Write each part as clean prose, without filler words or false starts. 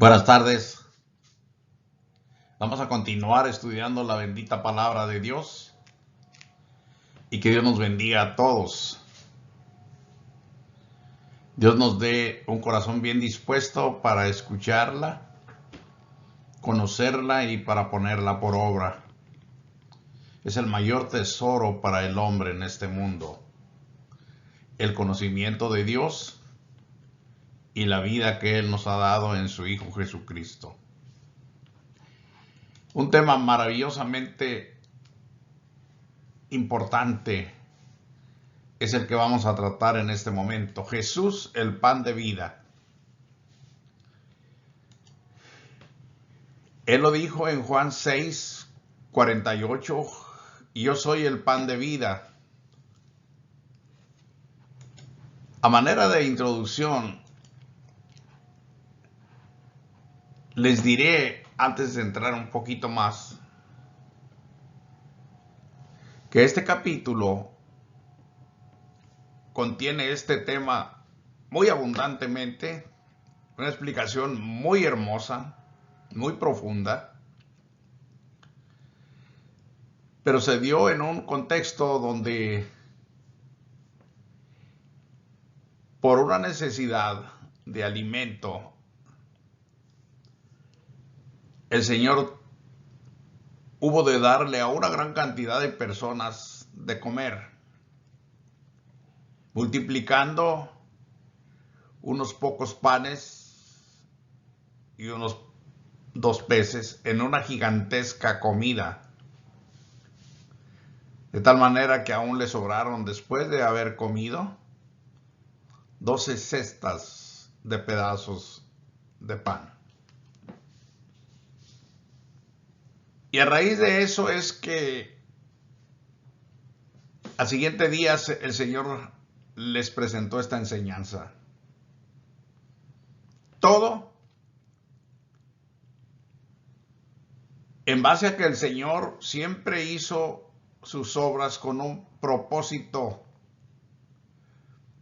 Buenas tardes. Vamos a continuar estudiando la bendita palabra de Dios y que Dios nos bendiga a todos. Dios nos dé un corazón bien dispuesto para escucharla, conocerla y para ponerla por obra. Es el mayor tesoro para el hombre en este mundo, el conocimiento de Dios y la vida que Él nos ha dado en su Hijo Jesucristo. Un tema maravillosamente importante es el que vamos a tratar en este momento. Jesús, el pan de vida. Él lo dijo en Juan 6:48, yo soy el pan de vida. A manera de introducción, les diré, antes de entrar un poquito más, que este capítulo contiene este tema muy abundantemente, una explicación muy hermosa, muy profunda, pero se dio en un contexto donde, por una necesidad de alimento, el Señor hubo de darle a una gran cantidad de personas de comer, multiplicando unos pocos panes y unos 2 peces en una gigantesca comida, de tal manera que aún le sobraron, después de haber comido, 12 cestas de pedazos de pan. Y a raíz de eso es que al siguiente día el Señor les presentó esta enseñanza. Todo en base a que el Señor siempre hizo sus obras con un propósito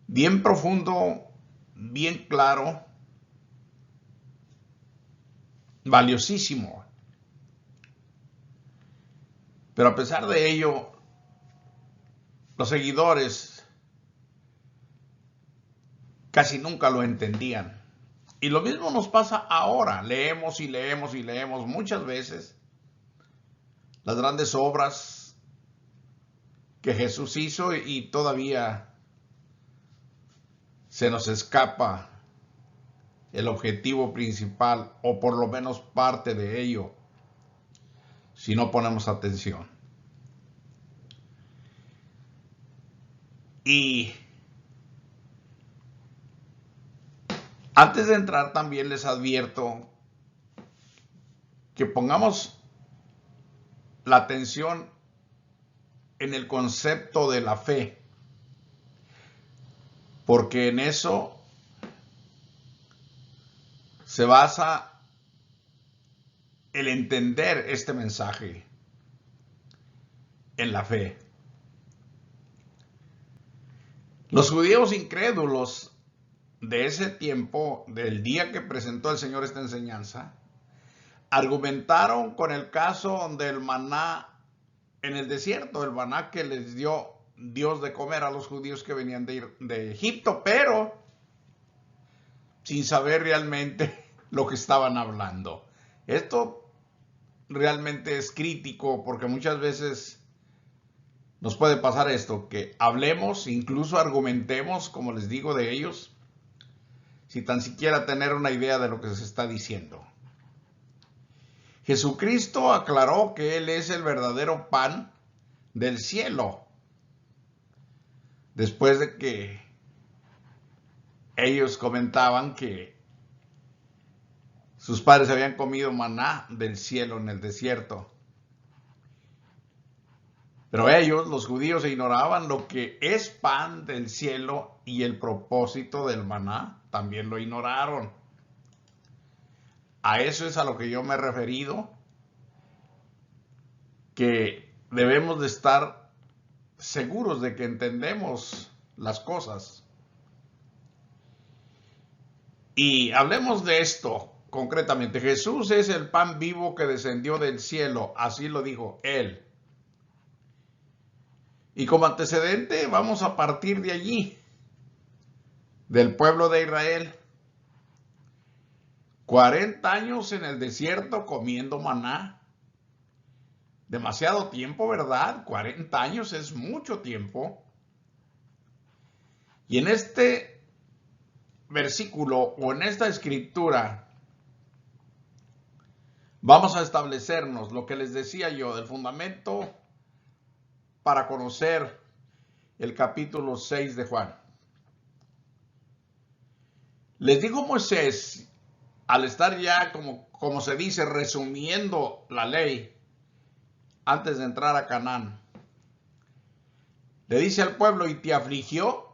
bien profundo, bien claro, valiosísimo. Pero a pesar de ello, los seguidores casi nunca lo entendían. Y lo mismo nos pasa ahora. Leemos y leemos y leemos muchas veces las grandes obras que Jesús hizo y todavía se nos escapa el objetivo principal, o por lo menos parte de ello, si no ponemos atención. Y antes de entrar, también les advierto que pongamos la atención en el concepto de la fe, porque en eso se basa el entender este mensaje, en la fe. Los judíos incrédulos de ese tiempo, del día que presentó el Señor esta enseñanza, argumentaron con el caso del maná en el desierto, el maná que les dio Dios de comer a los judíos que venían de Egipto, pero sin saber realmente lo que estaban hablando. Esto realmente es crítico, porque muchas veces nos puede pasar esto, que hablemos, incluso argumentemos, como les digo, de ellos, sin tan siquiera tener una idea de lo que se está diciendo. Jesucristo aclaró que Él es el verdadero pan del cielo, después de que ellos comentaban que sus padres habían comido maná del cielo en el desierto. Pero ellos, los judíos, ignoraban lo que es pan del cielo, y el propósito del maná también lo ignoraron. A eso es a lo que yo me he referido, que debemos de estar seguros de que entendemos las cosas. Y hablemos de esto. concretamente, Jesús es el pan vivo que descendió del cielo, así lo dijo él. Y como antecedente vamos a partir de allí, del pueblo de Israel. 40 años en el desierto comiendo maná. Demasiado tiempo, ¿verdad? 40 años es mucho tiempo. Y en este versículo o en esta escritura vamos a establecernos lo que les decía yo del fundamento para conocer el capítulo 6 de Juan. Les dijo Moisés, al estar ya, como se dice, resumiendo la ley, antes de entrar a Canaán, le dice al pueblo, y te afligió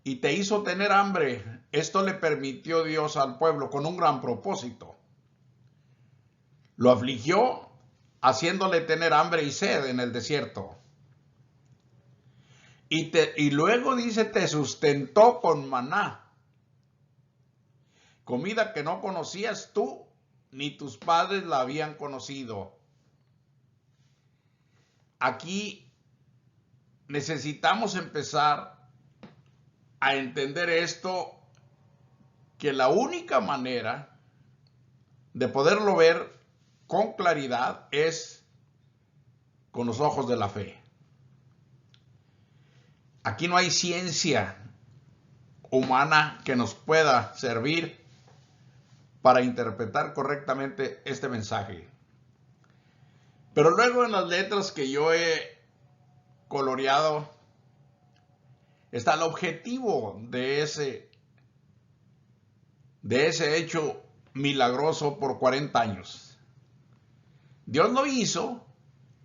y te hizo tener hambre. Esto le permitió Dios al pueblo con un gran propósito. Lo afligió haciéndole tener hambre y sed en el desierto. Y luego dice, te sustentó con maná, comida que no conocías tú, ni tus padres la habían conocido. Aquí necesitamos empezar a entender esto, que la única manera de poderlo ver con claridad es con los ojos de la fe. Aquí no hay ciencia humana que nos pueda servir para interpretar correctamente este mensaje. Pero luego en las letras que yo he coloreado está el objetivo de ese hecho milagroso por 40 años. Dios lo hizo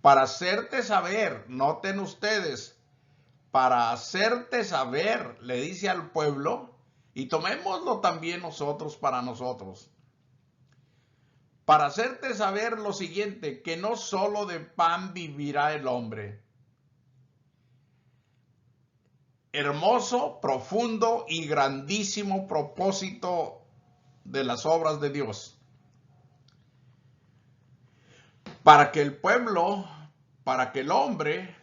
para hacerte saber, noten ustedes, para hacerte saber, le dice al pueblo, y tomémoslo también nosotros para nosotros, para hacerte saber lo siguiente, que no solo de pan vivirá el hombre. Hermoso, profundo y grandísimo propósito de las obras de Dios. Para que el pueblo, para que el hombre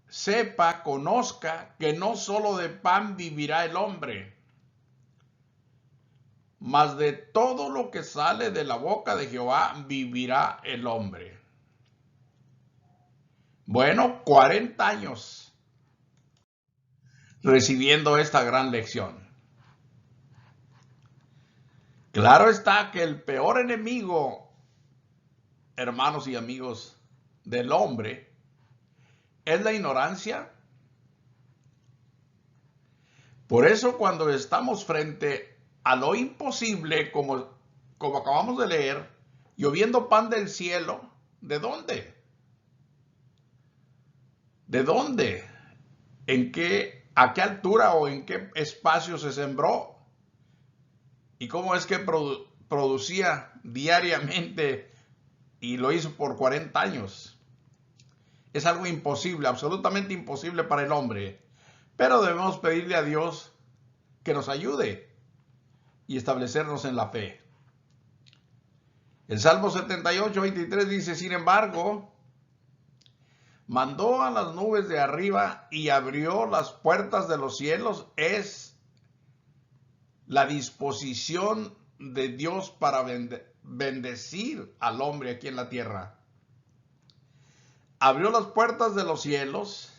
sepa, conozca que no solo de pan vivirá el hombre, mas de todo lo que sale de la boca de Jehová vivirá el hombre. Bueno, 40 años recibiendo esta gran lección. Claro está que el peor enemigo, hermanos y amigos, del hombre es la ignorancia. Por eso cuando estamos frente a lo imposible, como acabamos de leer, lloviendo pan del cielo, ¿de dónde? ¿De dónde? ¿A qué altura o en qué espacio se sembró? ¿Y cómo es que producía diariamente y lo hizo por 40 años? Es algo imposible, absolutamente imposible para el hombre. Pero debemos pedirle a Dios que nos ayude y establecernos en la fe. El Salmo 78, 23 dice, sin embargo, mandó a las nubes de arriba y abrió las puertas de los cielos. Es la disposición de Dios para bendecir al hombre aquí en la tierra. Abrió las puertas de los cielos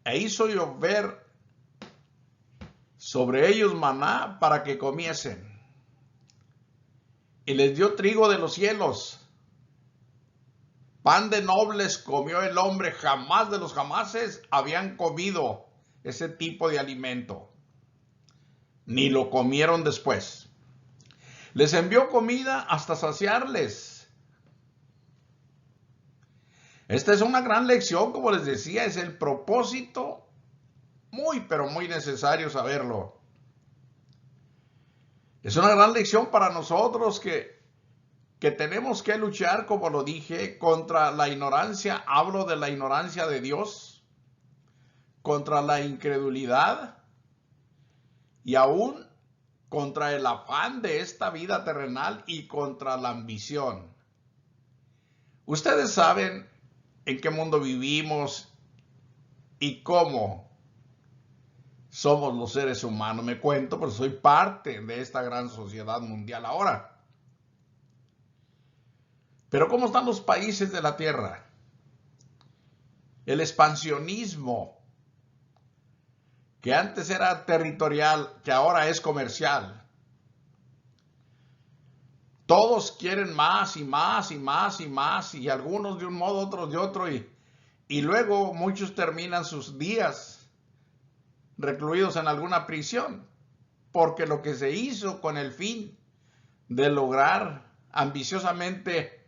e hizo llover sobre ellos maná para que comiesen. Y les dio trigo de los cielos. Pan de nobles comió el hombre, jamás de los jamases habían comido ese tipo de alimento, ni lo comieron después. Les envió comida hasta saciarles. Esta es una gran lección, como les decía, es el propósito muy, pero muy necesario saberlo. Es una gran lección para nosotros que tenemos que luchar, como lo dije, contra la ignorancia. Hablo de la ignorancia de Dios, contra la incredulidad y aún contra el afán de esta vida terrenal y contra la ambición. Ustedes saben en qué mundo vivimos y cómo somos los seres humanos. Me cuento, porque soy parte de esta gran sociedad mundial ahora. Pero ¿cómo están los países de la tierra? El expansionismo, que antes era territorial, que ahora es comercial. Todos quieren más y más y más y más, y algunos de un modo, otros de otro, y luego muchos terminan sus días recluidos en alguna prisión, porque lo que se hizo con el fin de lograr ambiciosamente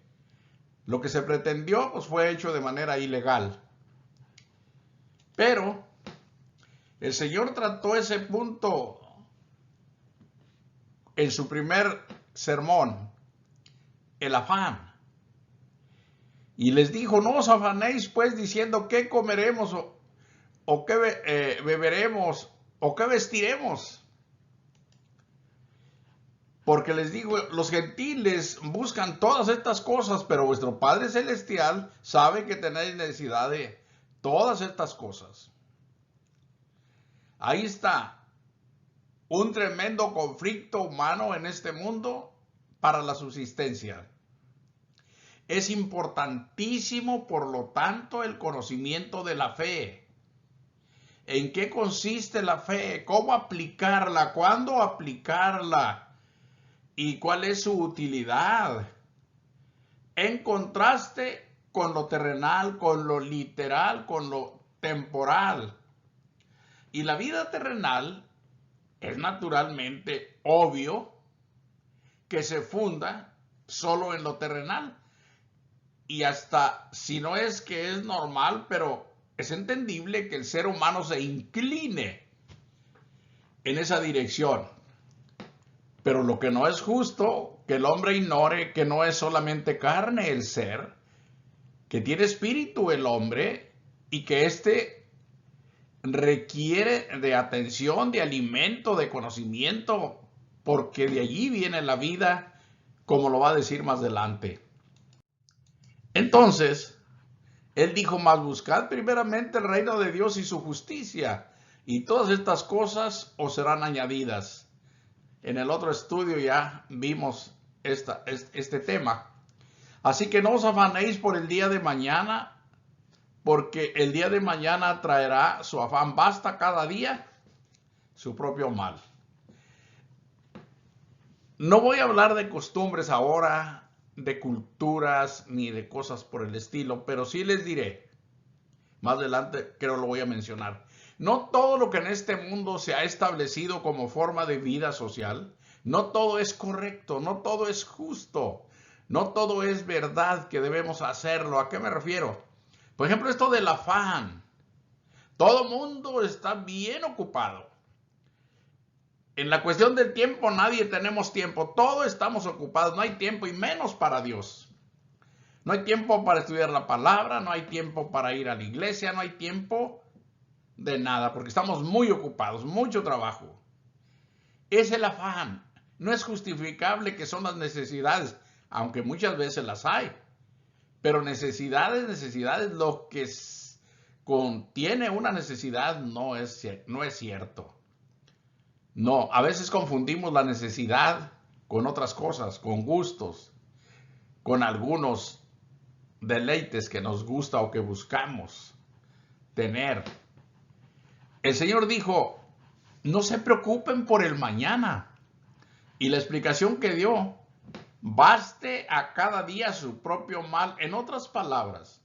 lo que se pretendió, pues fue hecho de manera ilegal. Pero el Señor trató ese punto en su primer sermón, el afán. Y les dijo, no os afanéis pues diciendo qué comeremos o qué beberemos o qué vestiremos. Porque les digo, los gentiles buscan todas estas cosas, pero vuestro Padre Celestial sabe que tenéis necesidad de todas estas cosas. Ahí está un tremendo conflicto humano en este mundo para la subsistencia. Es importantísimo, por lo tanto, el conocimiento de la fe. ¿En qué consiste la fe? ¿Cómo aplicarla? ¿Cuándo aplicarla? ¿Y cuál es su utilidad? En contraste con lo terrenal, con lo literal, con lo temporal. Y la vida terrenal es naturalmente obvio que se funda solo en lo terrenal. Y hasta si no es que es normal, pero es entendible que el ser humano se incline en esa dirección. Pero lo que no es justo, que el hombre ignore que no es solamente carne el ser, que tiene espíritu el hombre y que éste requiere de atención, de alimento, de conocimiento, porque de allí viene la vida, como lo va a decir más adelante. Entonces, él dijo, mas buscad primeramente el reino de Dios y su justicia, y todas estas cosas os serán añadidas. En el otro estudio ya vimos este tema. Así que no os afanéis por el día de mañana, porque el día de mañana traerá su afán. Basta cada día su propio mal. No voy a hablar de costumbres ahora, de culturas, ni de cosas por el estilo, pero sí les diré, más adelante creo lo voy a mencionar. No todo lo que en este mundo se ha establecido como forma de vida social, no todo es correcto, no todo es justo, no todo es verdad que debemos hacerlo. ¿A qué me refiero? Por ejemplo, esto del afán. Todo mundo está bien ocupado. En la cuestión del tiempo, nadie tenemos tiempo. Todos estamos ocupados. No hay tiempo y menos para Dios. No hay tiempo para estudiar la palabra, no hay tiempo para ir a la iglesia, no hay tiempo de nada, porque estamos muy ocupados, mucho trabajo. Es el afán. No es justificable que son las necesidades, aunque muchas veces las hay. Pero necesidades, lo que contiene una necesidad no es cierto. No, a veces confundimos la necesidad con otras cosas, con gustos, con algunos deleites que nos gusta o que buscamos tener. El Señor dijo, no se preocupen por el mañana. Y la explicación que dio, baste a cada día su propio mal. En otras palabras,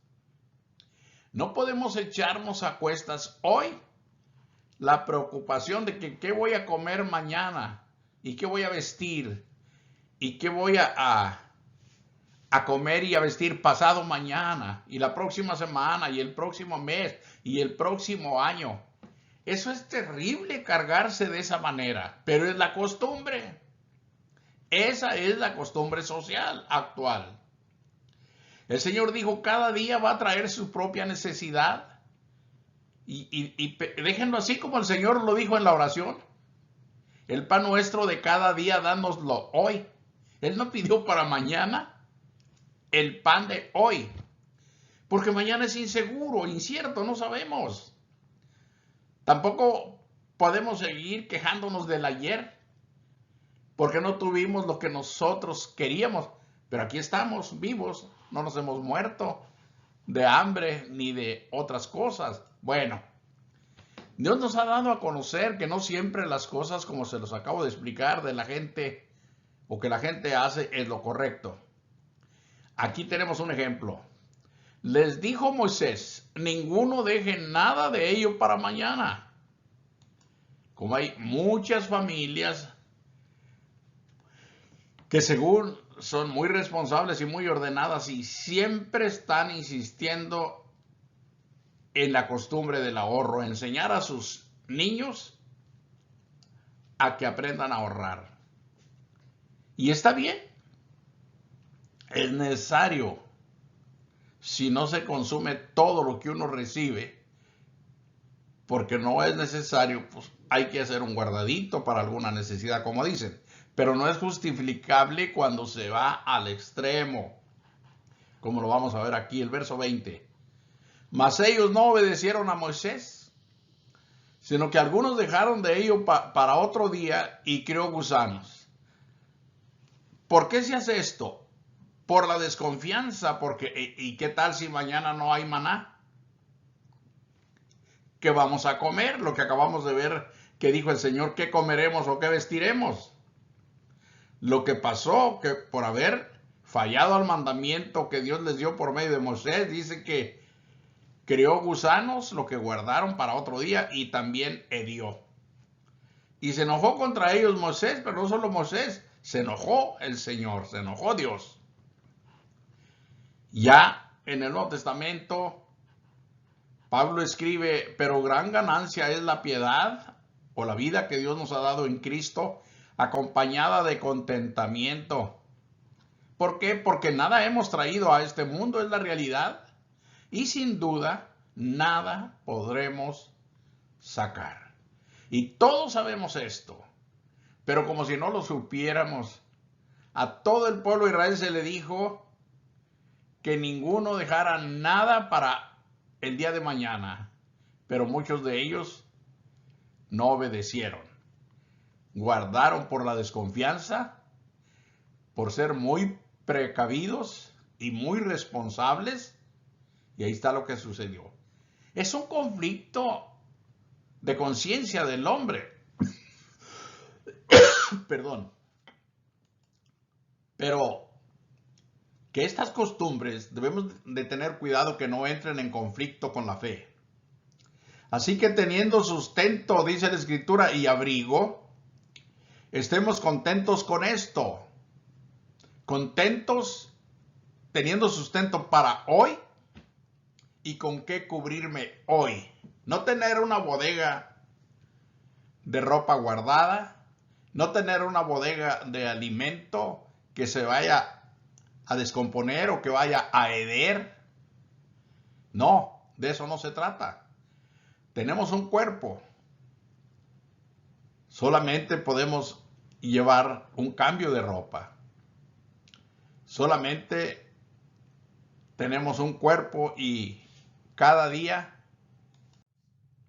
no podemos echarnos a cuestas hoy la preocupación de que qué voy a comer mañana y qué voy a vestir y qué voy a comer y a vestir pasado mañana y la próxima semana y el próximo mes y el próximo año. Eso es terrible, cargarse de esa manera, pero es la costumbre. Esa es la costumbre social actual. El Señor dijo, cada día va a traer su propia necesidad. Y déjenlo así como el Señor lo dijo en la oración. El pan nuestro de cada día, dánoslo hoy. Él no pidió para mañana el pan de hoy, porque mañana es inseguro, incierto, no sabemos. Tampoco podemos seguir quejándonos del ayer, porque no tuvimos lo que nosotros queríamos. Pero aquí estamos vivos, no nos hemos muerto de hambre ni de otras cosas. Bueno, Dios nos ha dado a conocer que no siempre las cosas, como se los acabo de explicar, de la gente o que la gente hace es lo correcto. Aquí tenemos un ejemplo. Les dijo Moisés, ninguno deje nada de ello para mañana. Como hay muchas familias que según son muy responsables y muy ordenadas y siempre están insistiendo en la costumbre del ahorro, enseñar a sus niños a que aprendan a ahorrar. Y está bien, es necesario. Si no se consume todo lo que uno recibe, porque no es necesario, pues hay que hacer un guardadito para alguna necesidad, como dicen. Pero no es justificable cuando se va al extremo, como lo vamos a ver aquí, el verso 20. Mas ellos no obedecieron a Moisés, sino que algunos dejaron de ello para otro día y crió gusanos. ¿Por qué se hace esto? Por la desconfianza, porque ¿y qué tal si mañana no hay maná? ¿Qué vamos a comer? Lo que acabamos de ver que dijo el Señor, ¿qué comeremos o qué vestiremos? Lo que pasó, que por haber fallado al mandamiento que Dios les dio por medio de Moisés, dice que crió gusanos, lo que guardaron para otro día, y también hedió. Y se enojó contra ellos Moisés, pero no solo Moisés, se enojó el Señor, se enojó Dios. Ya en el Nuevo Testamento, Pablo escribe, pero gran ganancia es la piedad o la vida que Dios nos ha dado en Cristo, acompañada de contentamiento. ¿Por qué? Porque nada hemos traído a este mundo, es la realidad. Y sin duda, nada podremos sacar. Y todos sabemos esto. Pero como si no lo supiéramos, a todo el pueblo de Israel se le dijo que ninguno dejara nada para el día de mañana. Pero muchos de ellos no obedecieron. Guardaron por la desconfianza, por ser muy precavidos y muy responsables. Y ahí está lo que sucedió. Es un conflicto de conciencia del hombre. Perdón. Pero que estas costumbres debemos de tener cuidado que no entren en conflicto con la fe. Así que teniendo sustento, dice la Escritura, y abrigo, estemos contentos con esto. Contentos teniendo sustento para hoy y con qué cubrirme hoy. No tener una bodega de ropa guardada, no tener una bodega de alimento que se vaya a descomponer o que vaya a heder. No, de eso no se trata. Tenemos un cuerpo. Solamente podemos llevar un cambio de ropa. Solamente tenemos un cuerpo y cada día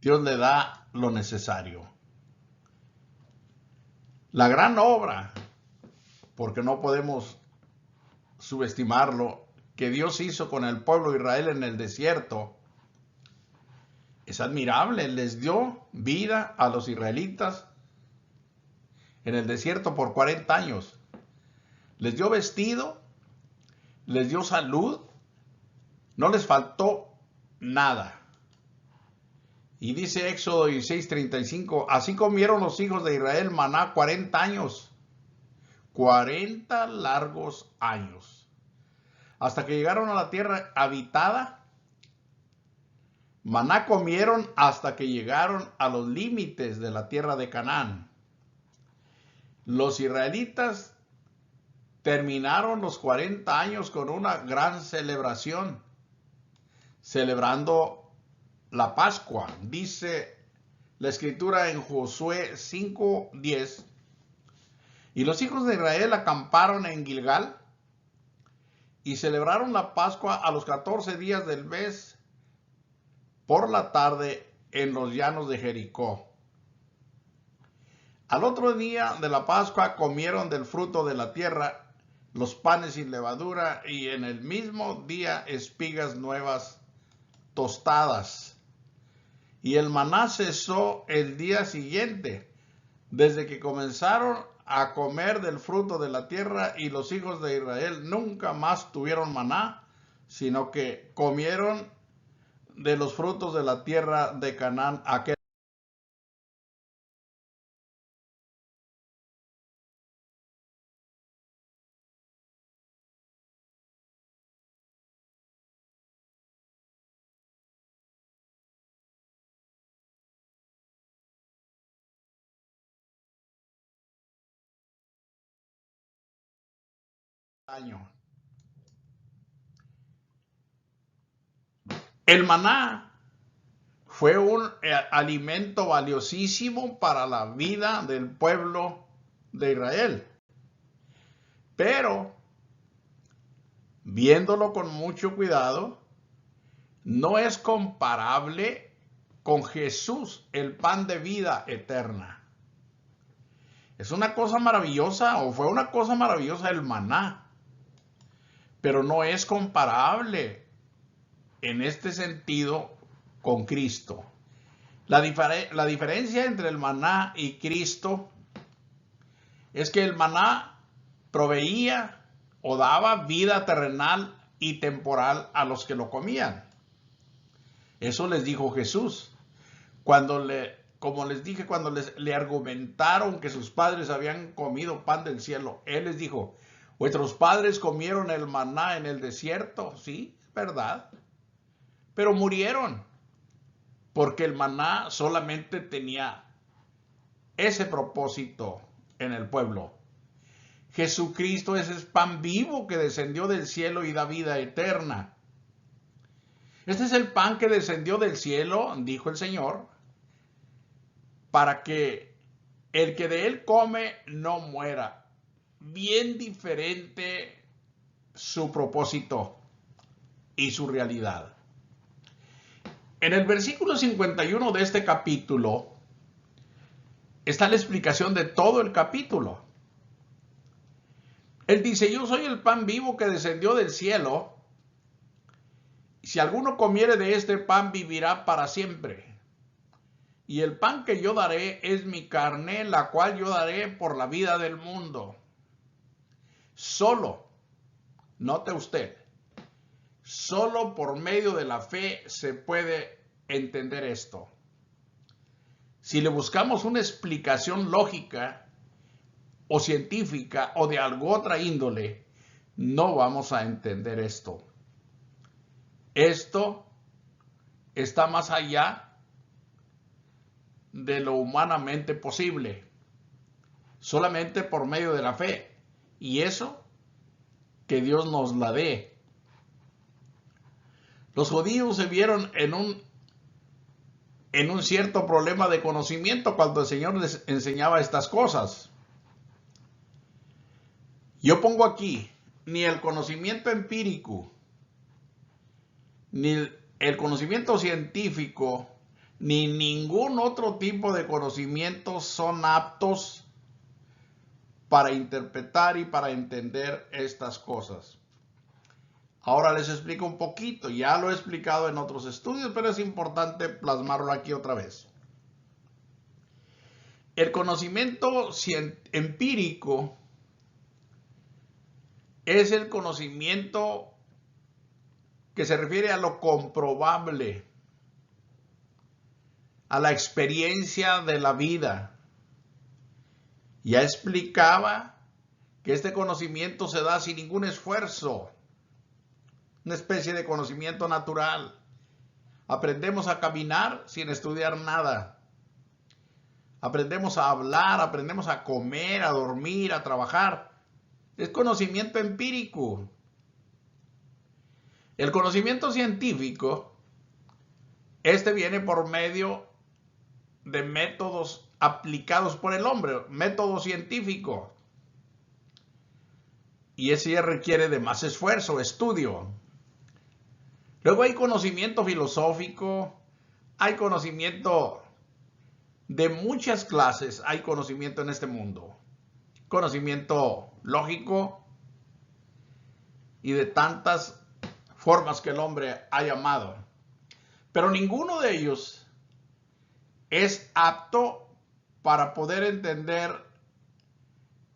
Dios le da lo necesario. La gran obra, porque no podemos subestimarlo, que Dios hizo con el pueblo de Israel en el desierto, es admirable. Les dio vida a los israelitas en el desierto por 40 años. Les dio vestido, les dio salud, no les faltó nada. Y dice Éxodo 16:35, así comieron los hijos de Israel maná 40 años, 40 largos años, hasta que llegaron a la tierra habitada. Maná comieron hasta que llegaron a los límites de la tierra de Canaán. Los israelitas terminaron los 40 años con una gran celebración, celebrando la Pascua. Dice la escritura en Josué 5:10. Y los hijos de Israel acamparon en Gilgal y celebraron la Pascua a los 14 días del mes por la tarde en los llanos de Jericó. Al otro día de la Pascua comieron del fruto de la tierra, los panes sin levadura, y en el mismo día espigas nuevas tostadas. Y el maná cesó el día siguiente, desde que comenzaron a comer del fruto de la tierra, y los hijos de Israel nunca más tuvieron maná, sino que comieron de los frutos de la tierra de Canaán aquel año. El maná fue un alimento valiosísimo para la vida del pueblo de Israel. Pero, viéndolo con mucho cuidado, no es comparable con Jesús, el pan de vida eterna. Es una cosa maravillosa, o fue una cosa maravillosa el maná, pero no es comparable en este sentido con Cristo. La diferencia entre el maná y Cristo es que el maná proveía o daba vida terrenal y temporal a los que lo comían. Eso les dijo Jesús. Como les dije, cuando le argumentaron que sus padres habían comido pan del cielo, Él les dijo, vuestros padres comieron el maná en el desierto, sí, verdad, pero murieron, porque el maná solamente tenía ese propósito en el pueblo. Jesucristo es el pan vivo que descendió del cielo y da vida eterna. Este es el pan que descendió del cielo, dijo el Señor, para que el que de él come no muera. Bien diferente su propósito y su realidad. En el versículo 51 de este capítulo está la explicación de todo el capítulo. Él dice, yo soy el pan vivo que descendió del cielo. Si alguno comiere de este pan, vivirá para siempre. Y el pan que yo daré es mi carne, la cual yo daré por la vida del mundo. Solo, note usted, solo por medio de la fe se puede entender esto. Si le buscamos una explicación lógica o científica o de alguna otra índole, no vamos a entender esto. Esto está más allá de lo humanamente posible, solamente por medio de la fe, y eso que Dios nos la dé. Los judíos se vieron en un cierto problema de conocimiento cuando el Señor les enseñaba estas cosas. Yo pongo aquí, ni el conocimiento empírico, ni el conocimiento científico, ni ningún otro tipo de conocimiento son aptos para interpretar y para entender estas cosas. Ahora les explico un poquito, ya lo he explicado en otros estudios, pero es importante plasmarlo aquí otra vez. El conocimiento empírico es el conocimiento que se refiere a lo comprobable, a la experiencia de la vida. Ya explicaba que este conocimiento se da sin ningún esfuerzo, una especie de conocimiento natural. Aprendemos a caminar sin estudiar nada. Aprendemos a hablar, aprendemos a comer, a dormir, a trabajar. Es conocimiento empírico. El conocimiento científico, este viene por medio de métodos aplicados por el hombre, método científico. Y ese requiere de más esfuerzo, estudio. Luego hay conocimiento filosófico, hay conocimiento de muchas clases, hay conocimiento en este mundo. Conocimiento lógico y de tantas formas que el hombre ha llamado. Pero ninguno de ellos es apto para poder entender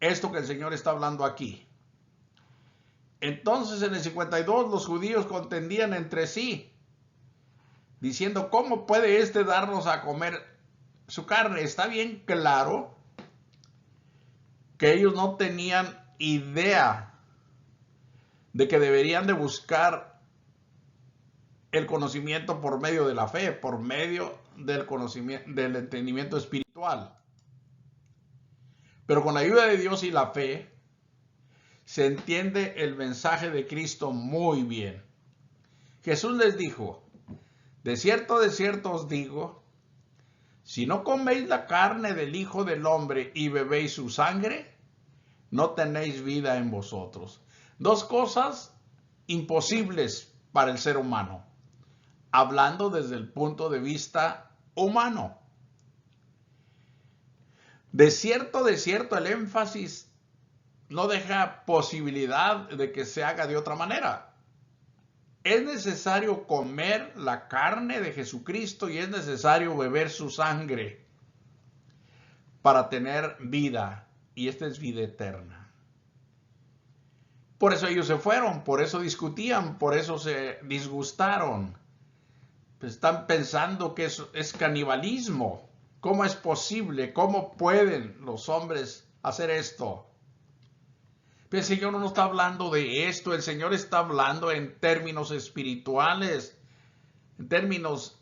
esto que el Señor está hablando aquí. Entonces en el 52 los judíos contendían entre sí, diciendo, ¿cómo puede este darnos a comer su carne? Está bien claro que ellos no tenían idea de que deberían de buscar el conocimiento por medio de la fe, por medio del conocimiento, del entendimiento espiritual. Pero con la ayuda de Dios y la fe, se entiende el mensaje de Cristo muy bien. Jesús les dijo, de cierto os digo, si no coméis la carne del Hijo del Hombre y bebéis su sangre, no tenéis vida en vosotros. Dos cosas imposibles para el ser humano, hablando desde el punto de vista humano. De cierto, el énfasis no deja posibilidad de que se haga de otra manera. Es necesario comer la carne de Jesucristo y es necesario beber su sangre para tener vida, y esta es vida eterna. Por eso ellos se fueron, por eso discutían, por eso se disgustaron. Están pensando que eso es canibalismo. ¿Cómo es posible? ¿Cómo pueden los hombres hacer esto? Pero el Señor no está hablando de esto, el Señor está hablando en términos espirituales, en términos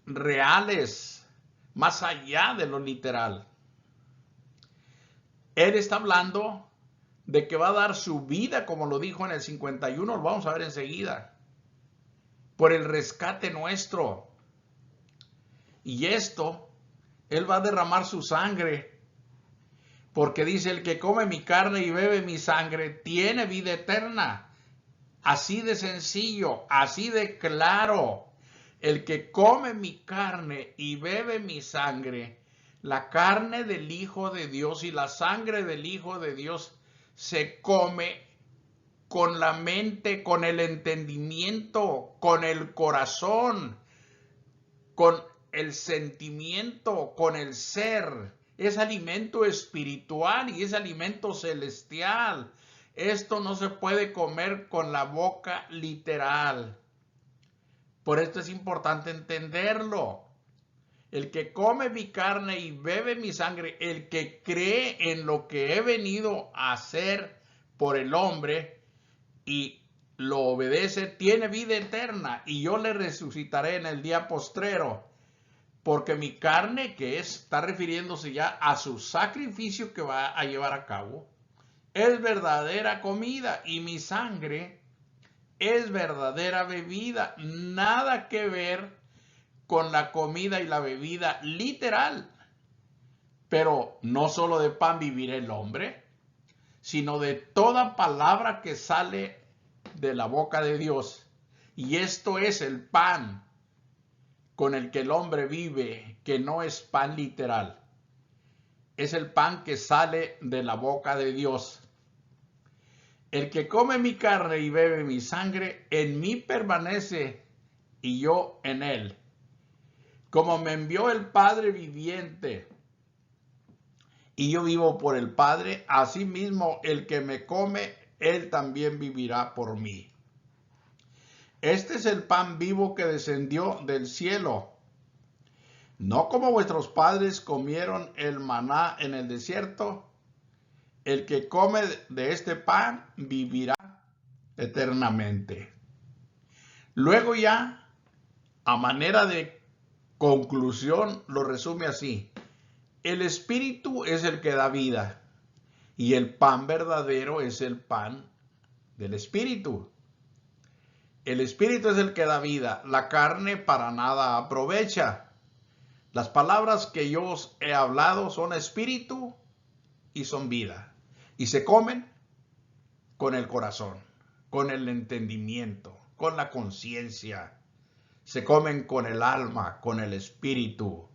reales, más allá de lo literal. Él está hablando de que va a dar su vida, como lo dijo en el 51, lo vamos a ver enseguida, por el rescate nuestro. Y esto, Él va a derramar su sangre, porque dice, el que come mi carne y bebe mi sangre, tiene vida eterna. Así de sencillo, así de claro. El que come mi carne y bebe mi sangre, la carne del Hijo de Dios y la sangre del Hijo de Dios se come con la mente, con el entendimiento, con el corazón, con el sentimiento, con el ser. Es alimento espiritual y es alimento celestial. Esto no se puede comer con la boca literal. Por esto es importante entenderlo. El que come mi carne y bebe mi sangre, el que cree en lo que he venido a hacer por el hombre y lo obedece, tiene vida eterna, y yo le resucitaré en el día postrero. Porque mi carne, que está refiriéndose ya a su sacrificio que va a llevar a cabo, es verdadera comida, y mi sangre es verdadera bebida. Nada que ver con la comida y la bebida literal. Pero no solo de pan vivirá el hombre, sino de toda palabra que sale de la boca de Dios. Y esto es el pan con el que el hombre vive, que no es pan literal. Es el pan que sale de la boca de Dios. El que come mi carne y bebe mi sangre, en mí permanece y yo en él. Como me envió el Padre viviente y yo vivo por el Padre, asimismo el que me come, él también vivirá por mí. Este es el pan vivo que descendió del cielo. No como vuestros padres comieron el maná en el desierto. El que come de este pan vivirá eternamente. Luego ya, a manera de conclusión, lo resume así. El Espíritu es el que da vida y el pan verdadero es el pan del Espíritu. El Espíritu es el que da vida, la carne para nada aprovecha. Las palabras que yo os he hablado son espíritu y son vida. Y se comen con el corazón, con el entendimiento, con la conciencia. Se comen con el alma, con el espíritu.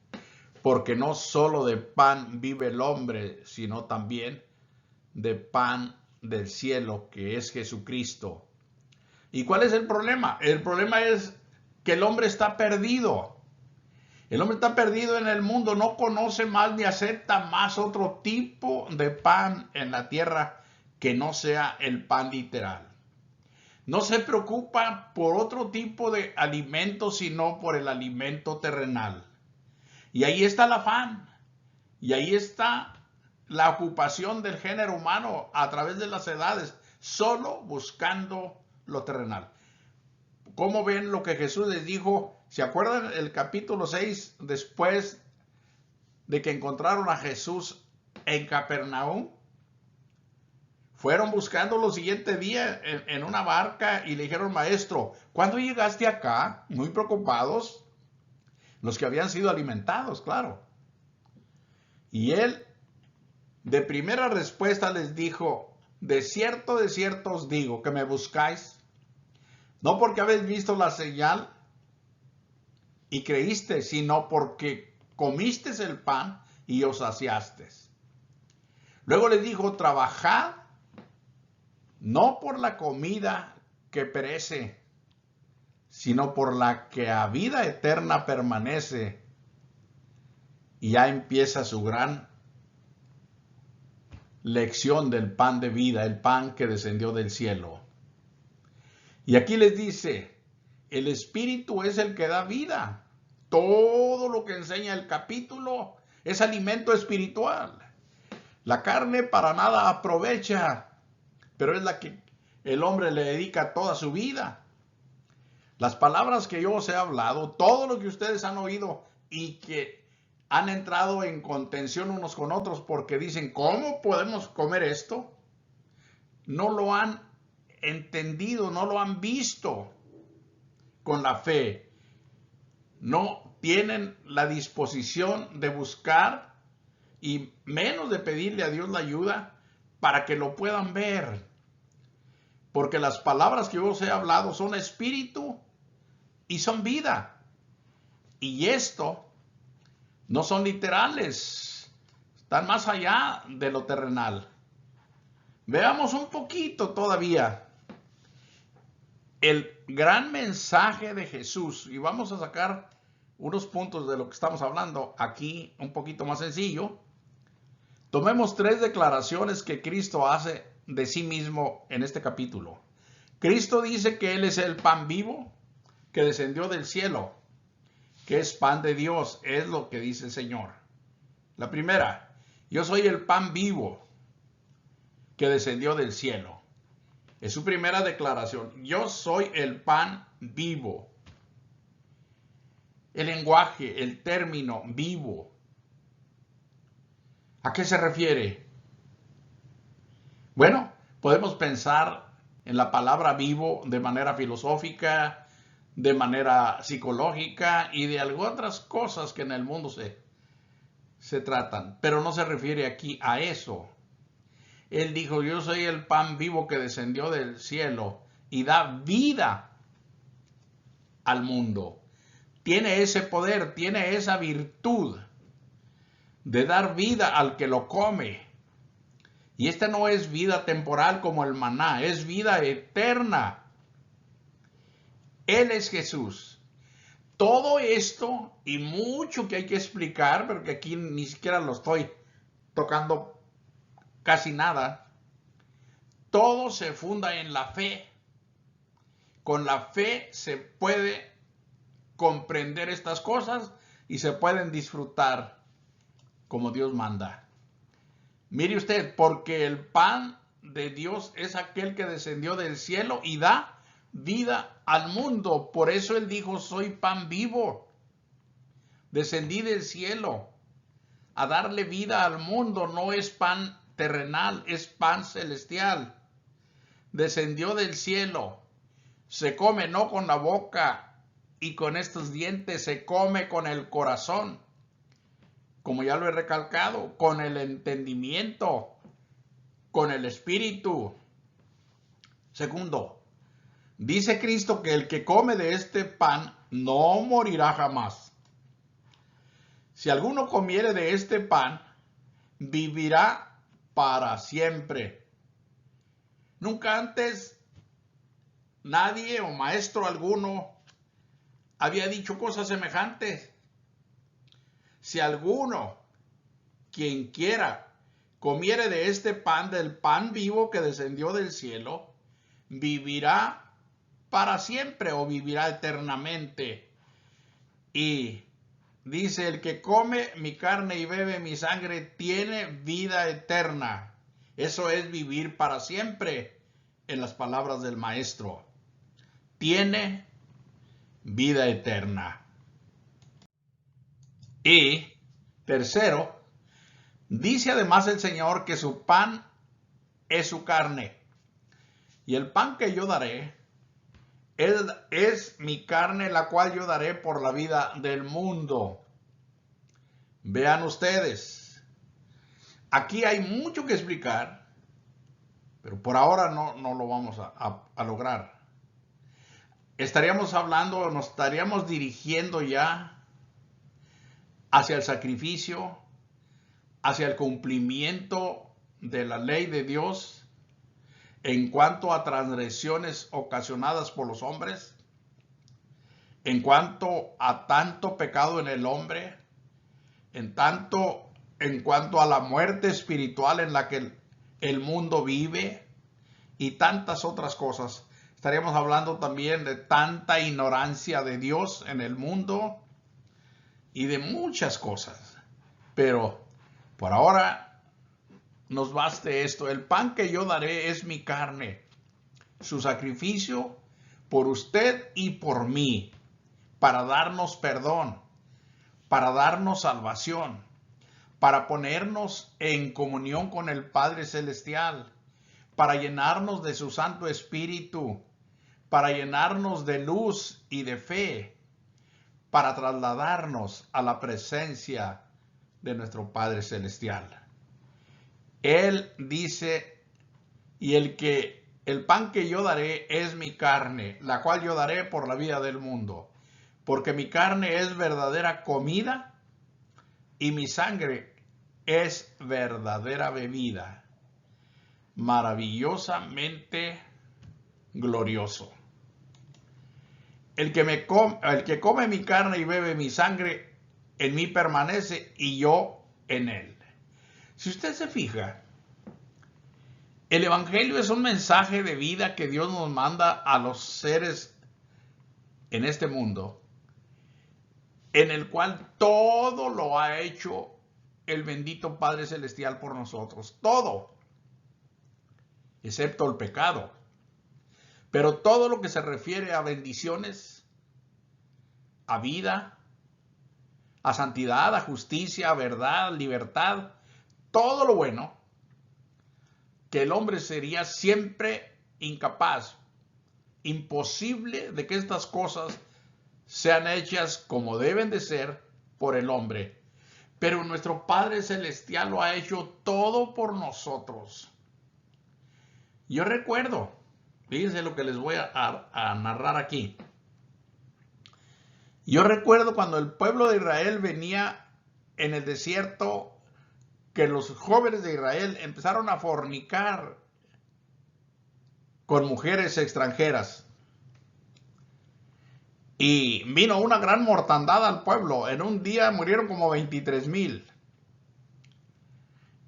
Porque no solo de pan vive el hombre, sino también de pan del cielo, que es Jesucristo. ¿Y cuál es el problema? El problema es que el hombre está perdido. El hombre está perdido en el mundo, no conoce más ni acepta más otro tipo de pan en la tierra que no sea el pan literal. No se preocupa por otro tipo de alimento, sino por el alimento terrenal. Y ahí está el afán. Y ahí está la ocupación del género humano a través de las edades, solo buscando lo terrenal. ¿Cómo ven lo que Jesús les dijo? ¿Se acuerdan el capítulo 6 después de que encontraron a Jesús en Capernaum? Fueron buscando los siguiente día en una barca y le dijeron, maestro, ¿cuándo llegaste acá? Muy preocupados, los que habían sido alimentados, claro. Y él, de primera respuesta, les dijo, de cierto os digo, que me buscáis, no porque habéis visto la señal y creíste, sino porque comisteis el pan y os saciasteis. Luego les dijo, trabajad no por la comida que perece, sino por la que a vida eterna permanece. Y ya empieza su gran lección del pan de vida, el pan que descendió del cielo. Y aquí les dice, el Espíritu es el que da vida. Todo lo que enseña el capítulo es alimento espiritual. La carne para nada aprovecha, pero es la que el hombre le dedica toda su vida. Las palabras que yo os he hablado, todo lo que ustedes han oído y que han entrado en contención unos con otros porque dicen, ¿cómo podemos comer esto? No lo han entendido, no lo han visto con la fe. No tienen la disposición de buscar y menos de pedirle a Dios la ayuda para que lo puedan ver. Porque las palabras que yo os he hablado son espíritu y son vida. Y esto no son literales, están más allá de lo terrenal. Veamos un poquito todavía el gran mensaje de Jesús y vamos a sacar unos puntos de lo que estamos hablando aquí un poquito más sencillo. Tomemos 3 declaraciones que Cristo hace de sí mismo en este capítulo. Cristo dice que Él es el pan vivo que descendió del cielo, que es pan de Dios, es lo que dice el Señor. La primera, yo soy el pan vivo que descendió del cielo. Es su primera declaración. Yo soy el pan vivo. El lenguaje, el término vivo. ¿A qué se refiere? Bueno, podemos pensar en la palabra vivo de manera filosófica, de manera psicológica y de algunas otras cosas que en el mundo se tratan, pero no se refiere aquí a eso. Él dijo, yo soy el pan vivo que descendió del cielo y da vida al mundo. Tiene ese poder, tiene esa virtud de dar vida al que lo come. Y esta no es vida temporal como el maná, es vida eterna. Él es Jesús. Todo esto y mucho que hay que explicar, pero que aquí ni siquiera lo estoy tocando casi nada, todo se funda en la fe. Con la fe se puede comprender estas cosas y se pueden disfrutar como Dios manda. Mire usted, porque el pan de Dios es aquel que descendió del cielo y da vida al mundo. Por eso Él dijo, soy pan vivo. Descendí del cielo a darle vida al mundo. No es pan terrenal, es pan celestial. Descendió del cielo. Se come no con la boca y con estos dientes, se come con el corazón. como ya lo he recalcado, con el entendimiento, con el espíritu. Segundo, dice Cristo que el que come de este pan no morirá jamás. Si alguno comiere de este pan, vivirá para siempre. Nunca antes nadie o maestro alguno había dicho cosas semejantes. Si alguno, quien quiera, comiere de este pan, del pan vivo que descendió del cielo, vivirá para siempre o vivirá eternamente. Y dice, el que come mi carne y bebe mi sangre tiene vida eterna. Eso es vivir para siempre, en las palabras del maestro. Tiene vida eterna. Y tercero, dice además el Señor que su pan es su carne. Y el pan que yo daré es mi carne, la cual yo daré por la vida del mundo. Vean ustedes, aquí hay mucho que explicar, pero por ahora no lo vamos a lograr. Estaríamos hablando, nos estaríamos dirigiendo ya hacia el sacrificio, hacia el cumplimiento de la ley de Dios en cuanto a transgresiones ocasionadas por los hombres, en cuanto a tanto pecado en el hombre, en cuanto a la muerte espiritual en la que el mundo vive y tantas otras cosas. Estaríamos hablando también de tanta ignorancia de Dios en el mundo y de muchas cosas. Pero por ahora nos baste esto. El pan que yo daré es mi carne, su sacrificio por usted y por mí, para darnos perdón, para darnos salvación, para ponernos en comunión con el Padre Celestial, para llenarnos de su Santo Espíritu, para llenarnos de luz y de fe, para trasladarnos a la presencia de nuestro Padre Celestial. Él dice, y el pan que yo daré es mi carne, la cual yo daré por la vida del mundo, porque mi carne es verdadera comida y mi sangre es verdadera bebida. Maravillosamente glorioso. El que come mi carne y bebe mi sangre, en mí permanece y yo en él. Si usted se fija, el Evangelio es un mensaje de vida que Dios nos manda a los seres en este mundo, en el cual todo lo ha hecho el bendito Padre Celestial por nosotros. Todo, excepto el pecado. Pero todo lo que se refiere a bendiciones, a vida, a santidad, a justicia, a verdad, libertad, todo lo bueno, que el hombre sería siempre incapaz, imposible de que estas cosas sean hechas como deben de ser por el hombre. Pero nuestro Padre Celestial lo ha hecho todo por nosotros. Yo recuerdo, fíjense lo que les voy a narrar aquí. Yo recuerdo cuando el pueblo de Israel venía en el desierto, que los jóvenes de Israel empezaron a fornicar con mujeres extranjeras. Y vino una gran mortandad al pueblo. En un día murieron como 23,000.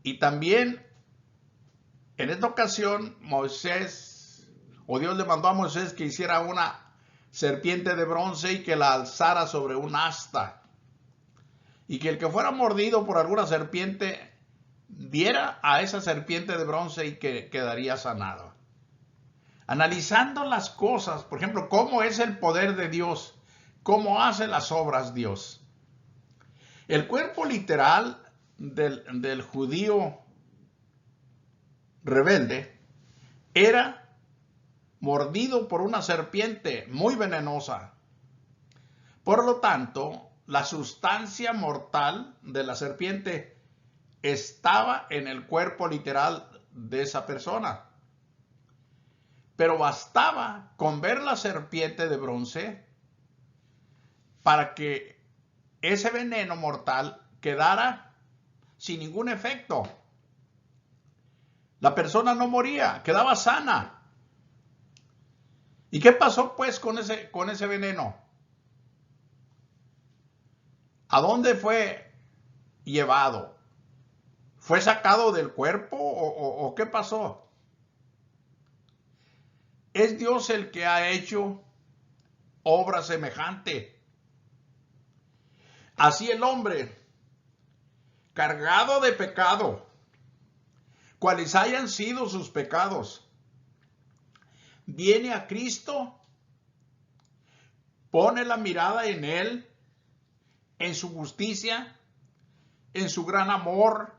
Y también en esta ocasión Dios le mandó a Moisés que hiciera una serpiente de bronce y que la alzara sobre un asta. Y que el que fuera mordido por alguna serpiente viera a esa serpiente de bronce y que quedaría sanado. Analizando las cosas, por ejemplo, cómo es el poder de Dios, cómo hace las obras Dios. El cuerpo literal del judío rebelde era mordido por una serpiente muy venenosa. Por lo tanto, la sustancia mortal de la serpiente estaba en el cuerpo literal de esa persona. Pero bastaba con ver la serpiente de bronce para que ese veneno mortal quedara sin ningún efecto. La persona no moría, quedaba sana. ¿Y qué pasó pues con ese veneno? ¿A dónde fue llevado? ¿Fue sacado del cuerpo o qué pasó? Es Dios el que ha hecho obra semejante. Así el hombre, cargado de pecado, cuales hayan sido sus pecados, viene a Cristo, pone la mirada en Él, en su justicia, en su gran amor,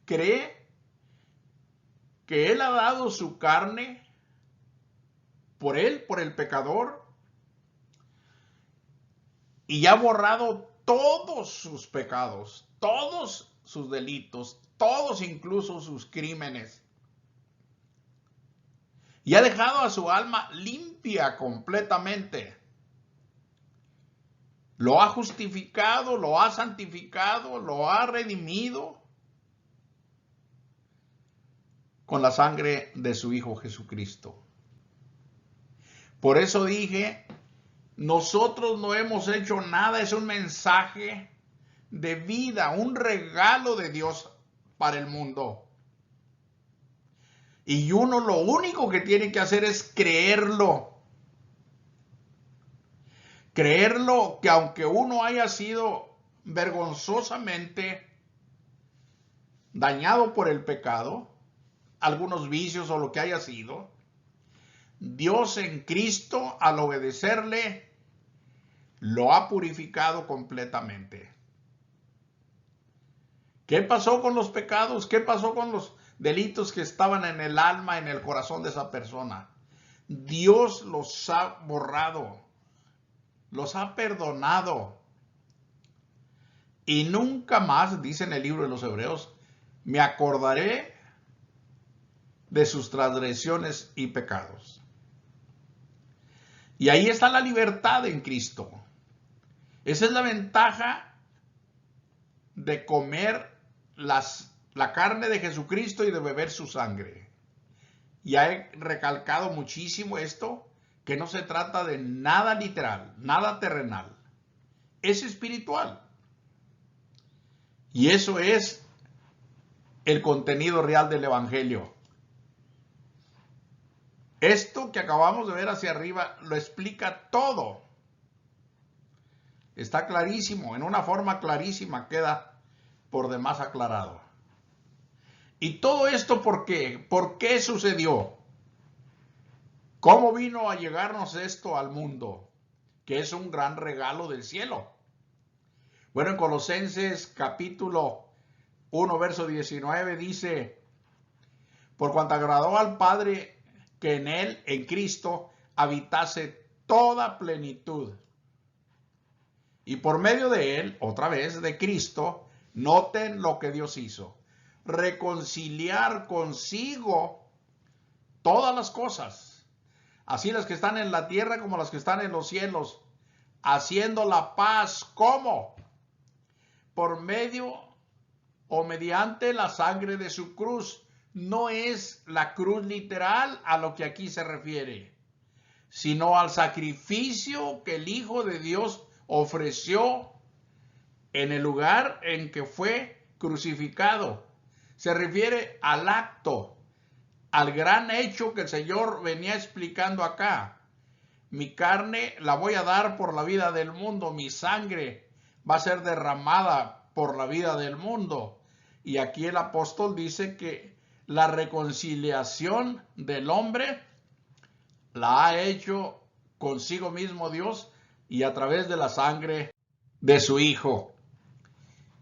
cree que Él ha dado su carne por él, por el pecador, y ha borrado todos sus pecados, todos sus delitos, todos incluso sus crímenes. Y ha dejado a su alma limpia completamente. Lo ha justificado, lo ha santificado, lo ha redimido con la sangre de su Hijo Jesucristo. Por eso dije, nosotros no hemos hecho nada, es un mensaje de vida, un regalo de Dios para el mundo. Y uno lo único que tiene que hacer es creerlo. Creerlo que aunque uno haya sido vergonzosamente dañado por el pecado, algunos vicios o lo que haya sido, Dios en Cristo, al obedecerle, lo ha purificado completamente. ¿Qué pasó con los pecados? ¿Qué pasó con los delitos que estaban en el alma, en el corazón de esa persona? Dios los ha borrado, los ha perdonado. Y nunca más, dice en el libro de los Hebreos, me acordaré de sus transgresiones y pecados. Y ahí está la libertad en Cristo. Esa es la ventaja de comer la carne de Jesucristo y de beber su sangre. Ya he recalcado muchísimo esto, que no se trata de nada literal, nada terrenal. Es espiritual. Y eso es el contenido real del Evangelio. Esto que acabamos de ver hacia arriba lo explica todo. Está clarísimo, en una forma clarísima queda por demás aclarado. ¿Y todo esto por qué? ¿Por qué sucedió? ¿Cómo vino a llegarnos esto al mundo? Que es un gran regalo del cielo. Bueno, en Colosenses capítulo 1, verso 19 dice, por cuanto agradó al Padre que en él, en Cristo, habitase toda plenitud. Y por medio de él, otra vez, de Cristo, noten lo que Dios hizo. Reconciliar consigo todas las cosas, así las que están en la tierra como las que están en los cielos, haciendo la paz, ¿cómo? Por medio o mediante la sangre de su cruz. No es la cruz literal a lo que aquí se refiere, sino al sacrificio que el Hijo de Dios ofreció en el lugar en que fue crucificado. Se refiere al acto, al gran hecho que el Señor venía explicando acá. Mi carne la voy a dar por la vida del mundo, mi sangre va a ser derramada por la vida del mundo. Y aquí el apóstol dice que la reconciliación del hombre la ha hecho consigo mismo Dios y a través de la sangre de su Hijo.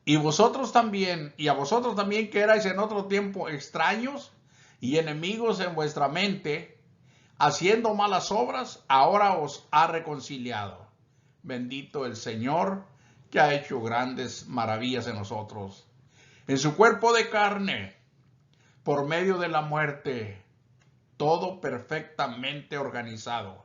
Y vosotros también, y a vosotros también que erais en otro tiempo extraños y enemigos en vuestra mente, haciendo malas obras, ahora os ha reconciliado. bendito el Señor, que ha hecho grandes maravillas en nosotros. En su cuerpo de carne, por medio de la muerte, todo perfectamente organizado,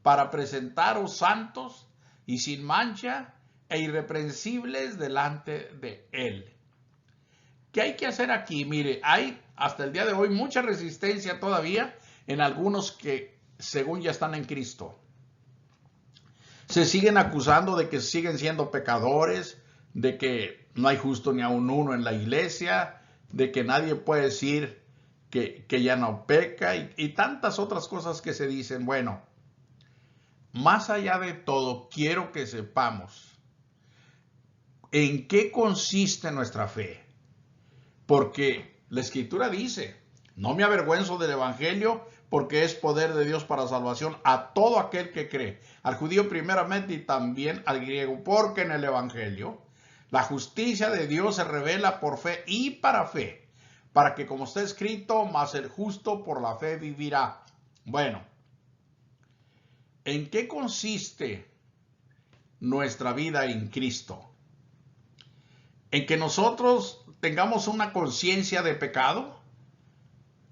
para presentaros santos y sin mancha e irreprensibles delante de Él. ¿Qué hay que hacer aquí? Mire, hay hasta el día de hoy mucha resistencia todavía en algunos que según ya están en Cristo. Se siguen acusando de que siguen siendo pecadores, de que no hay justo ni aun uno en la iglesia, de que nadie puede decir que ya no peca y tantas otras cosas que se dicen. Bueno, más allá de todo, quiero que sepamos en qué consiste nuestra fe. Porque la Escritura dice, no me avergüenzo del Evangelio porque es poder de Dios para salvación a todo aquel que cree, al judío primeramente y también al griego, porque en el Evangelio la justicia de Dios se revela por fe y para fe, para que como está escrito, mas el justo por la fe vivirá. Bueno, ¿en qué consiste nuestra vida en Cristo? En que nosotros tengamos una conciencia de pecado,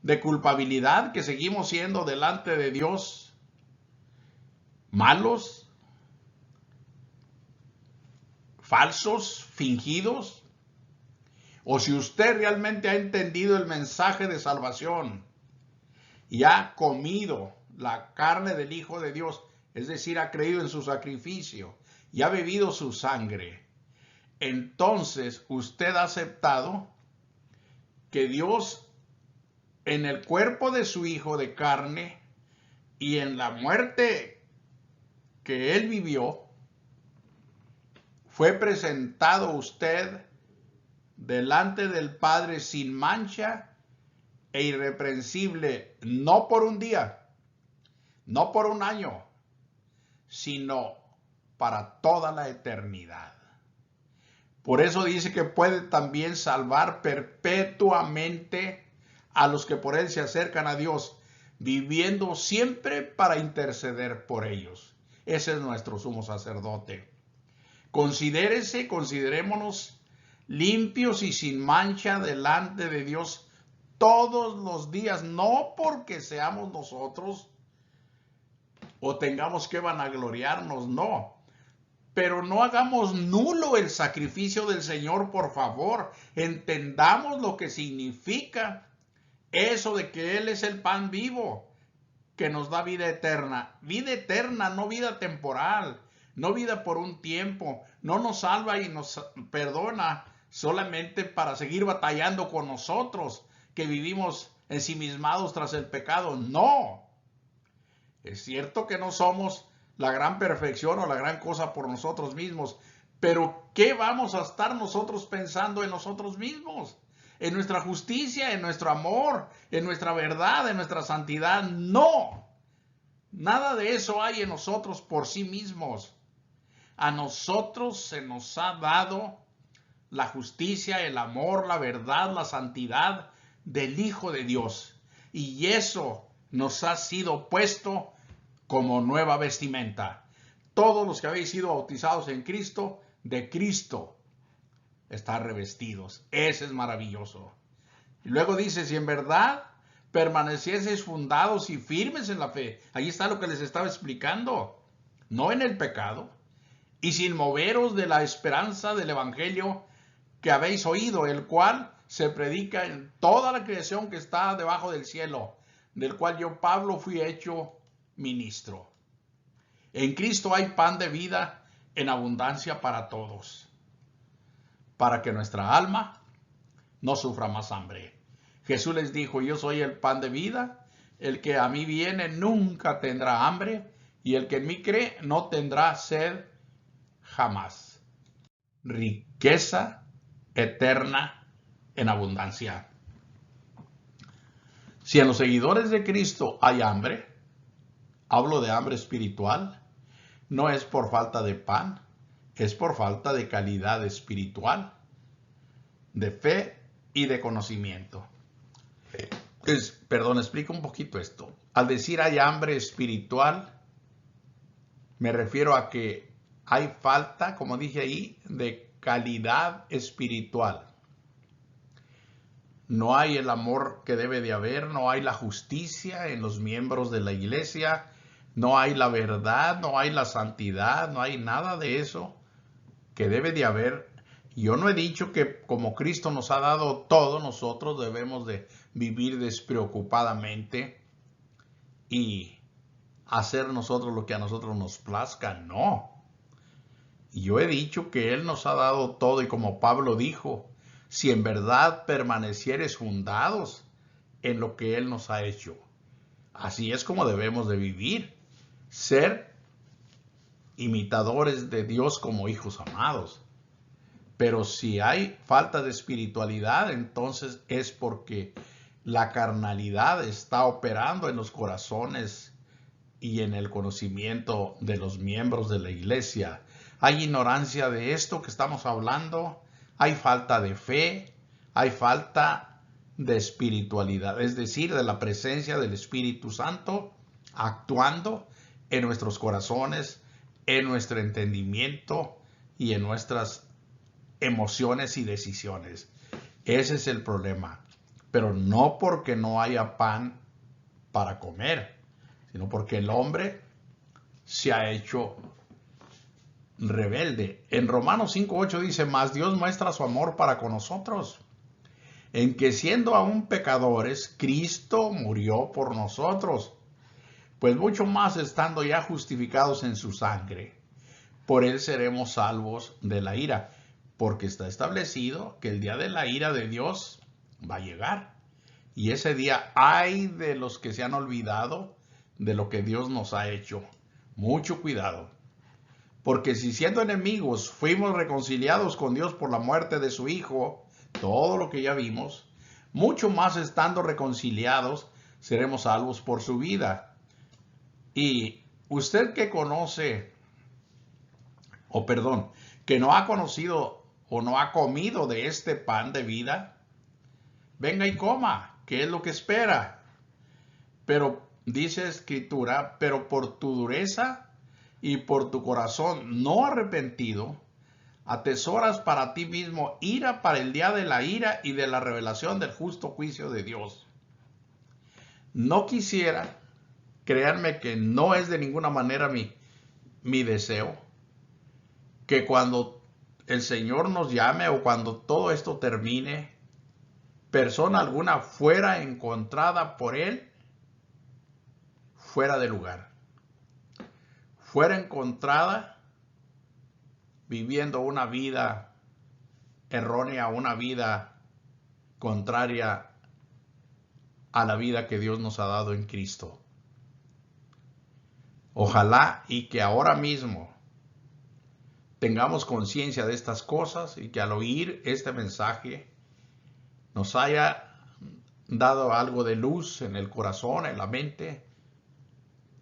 de culpabilidad, que seguimos siendo delante de Dios malos, falsos, fingidos, o si usted realmente ha entendido el mensaje de salvación y ha comido la carne del Hijo de Dios, es decir, ha creído en su sacrificio y ha bebido su sangre, entonces usted ha aceptado que Dios en el cuerpo de su Hijo de carne y en la muerte que Él vivió, fue presentado usted delante del Padre sin mancha e irreprensible, no por un día, no por un año, sino para toda la eternidad. Por eso dice que puede también salvar perpetuamente a los que por Él se acercan a Dios, viviendo siempre para interceder por ellos. Ese es nuestro sumo sacerdote. Considerémonos limpios y sin mancha delante de Dios todos los días, no porque seamos nosotros o tengamos que vanagloriarnos, no. Pero no hagamos nulo el sacrificio del Señor, por favor. Entendamos lo que significa eso de que Él es el pan vivo que nos da vida eterna. Vida eterna, no vida temporal, no vida por un tiempo. No nos salva y nos perdona solamente para seguir batallando con nosotros, que vivimos ensimismados tras el pecado. No. Es cierto que no somos la gran perfección o la gran cosa por nosotros mismos, pero ¿qué vamos a estar nosotros pensando en nosotros mismos? En nuestra justicia, en nuestro amor, en nuestra verdad, en nuestra santidad. No, nada de eso hay en nosotros por sí mismos. A nosotros se nos ha dado la justicia, el amor, la verdad, la santidad del Hijo de Dios. Y eso nos ha sido puesto como nueva vestimenta. Todos los que habéis sido bautizados en Cristo, de Cristo están revestidos. Ese es maravilloso. Y luego dice, si en verdad permanecieseis fundados y firmes en la fe. Ahí está lo que les estaba explicando. No en el pecado. Y sin moveros de la esperanza del evangelio que habéis oído, el cual se predica en toda la creación que está debajo del cielo, del cual yo, Pablo, fui hecho ministro. En Cristo hay pan de vida en abundancia para todos, para que nuestra alma no sufra más hambre. Jesús les dijo, yo soy el pan de vida, el que a mí viene nunca tendrá hambre, y el que en mí cree no tendrá sed jamás. Riqueza eterna en abundancia. Si en los seguidores de Cristo hay hambre, hablo de hambre espiritual, no es por falta de pan, es por falta de calidad espiritual, de fe y de conocimiento. Explico un poquito esto. Al decir hay hambre espiritual, me refiero a que hay falta, como dije ahí, de calidad espiritual. No hay el amor que debe de haber, no hay la justicia en los miembros de la iglesia, no hay la verdad, no hay la santidad, no hay nada de eso que debe de haber. Yo no he dicho que como Cristo nos ha dado todo, nosotros debemos de vivir despreocupadamente y hacer nosotros lo que a nosotros nos plazca. No. Yo he dicho que Él nos ha dado todo y como Pablo dijo, si en verdad permanecieres fundados en lo que Él nos ha hecho. Así es como debemos de vivir, ser imitadores de Dios como hijos amados. Pero si hay falta de espiritualidad, entonces es porque la carnalidad está operando en los corazones y en el conocimiento de los miembros de la iglesia. Hay ignorancia de esto que estamos hablando, hay falta de fe, hay falta de espiritualidad, es decir, de la presencia del Espíritu Santo actuando en nuestros corazones, en nuestro entendimiento y en nuestras emociones y decisiones. Ese es el problema. Pero no porque no haya pan para comer, sino porque el hombre se ha hecho rebelde. En Romanos 5:8 dice, mas Dios muestra su amor para con nosotros, en que siendo aún pecadores, Cristo murió por nosotros, pues mucho más estando ya justificados en su sangre, por él seremos salvos de la ira, porque está establecido que el día de la ira de Dios va a llegar. Y ese día hay de los que se han olvidado de lo que Dios nos ha hecho. Mucho cuidado. Porque si siendo enemigos fuimos reconciliados con Dios por la muerte de su Hijo, todo lo que ya vimos, mucho más estando reconciliados seremos salvos por su vida. Y usted que conoce, que no ha conocido o no ha comido de este pan de vida, venga y coma, que es lo que espera. Pero dice Escritura, pero por tu dureza y por tu corazón no arrepentido, atesoras para ti mismo ira para el día de la ira y de la revelación del justo juicio de Dios. No quisiera, créanme que no es de ninguna manera mi deseo, que cuando el Señor nos llame o cuando todo esto termine, persona alguna fuera encontrada por Él fuera de lugar, fuera encontrada viviendo una vida errónea, una vida contraria a la vida que Dios nos ha dado en Cristo. Ojalá y que ahora mismo tengamos conciencia de estas cosas y que al oír este mensaje nos haya dado algo de luz en el corazón, en la mente,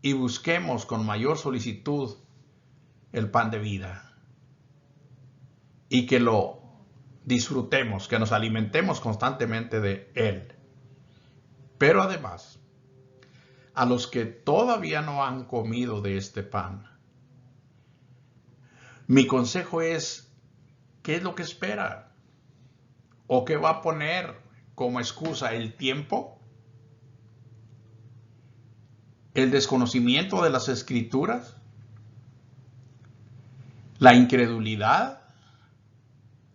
y busquemos con mayor solicitud el pan de vida y que lo disfrutemos, que nos alimentemos constantemente de él. Pero además, a los que todavía no han comido de este pan, mi consejo es, ¿qué es lo que espera? ¿O qué va a poner como excusa? ¿El tiempo? ¿El desconocimiento de las Escrituras? ¿La incredulidad?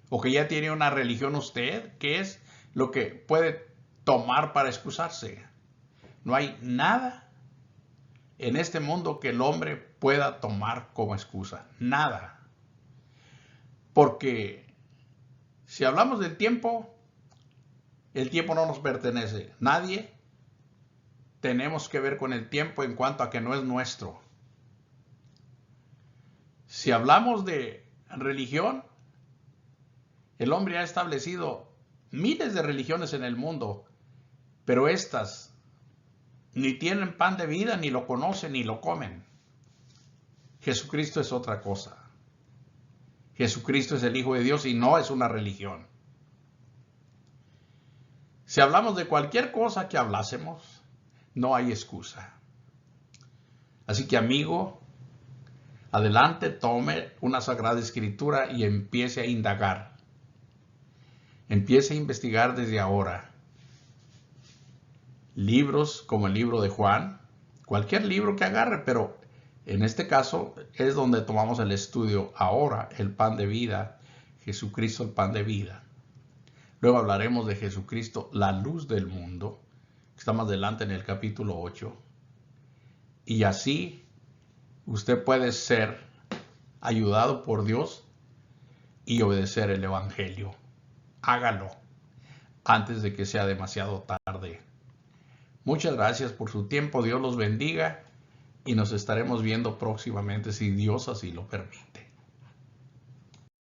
¿O que ya tiene una religión usted? ¿Qué es lo que puede tomar para excusarse? No hay nada en este mundo que el hombre pueda tomar como excusa. Nada. Porque si hablamos del tiempo, el tiempo no nos pertenece. Nadie tenemos que ver con el tiempo en cuanto a que no es nuestro. Si hablamos de religión, el hombre ha establecido miles de religiones en el mundo, pero estas ni tienen pan de vida, ni lo conocen, ni lo comen. Jesucristo es otra cosa. Jesucristo es el Hijo de Dios y no es una religión. Si hablamos de cualquier cosa que hablásemos, no hay excusa. Así que amigo, adelante, tome una Sagrada Escritura y empiece a indagar. Empiece a investigar desde ahora. Libros como el libro de Juan, cualquier libro que agarre, pero en este caso es donde tomamos el estudio ahora, el pan de vida, Jesucristo el pan de vida. Luego hablaremos de Jesucristo, la luz del mundo, que está más adelante en el capítulo 8. Y así usted puede ser ayudado por Dios y obedecer el Evangelio. Hágalo antes de que sea demasiado tarde. Muchas gracias por su tiempo. Dios los bendiga y nos estaremos viendo próximamente si Dios así lo permite.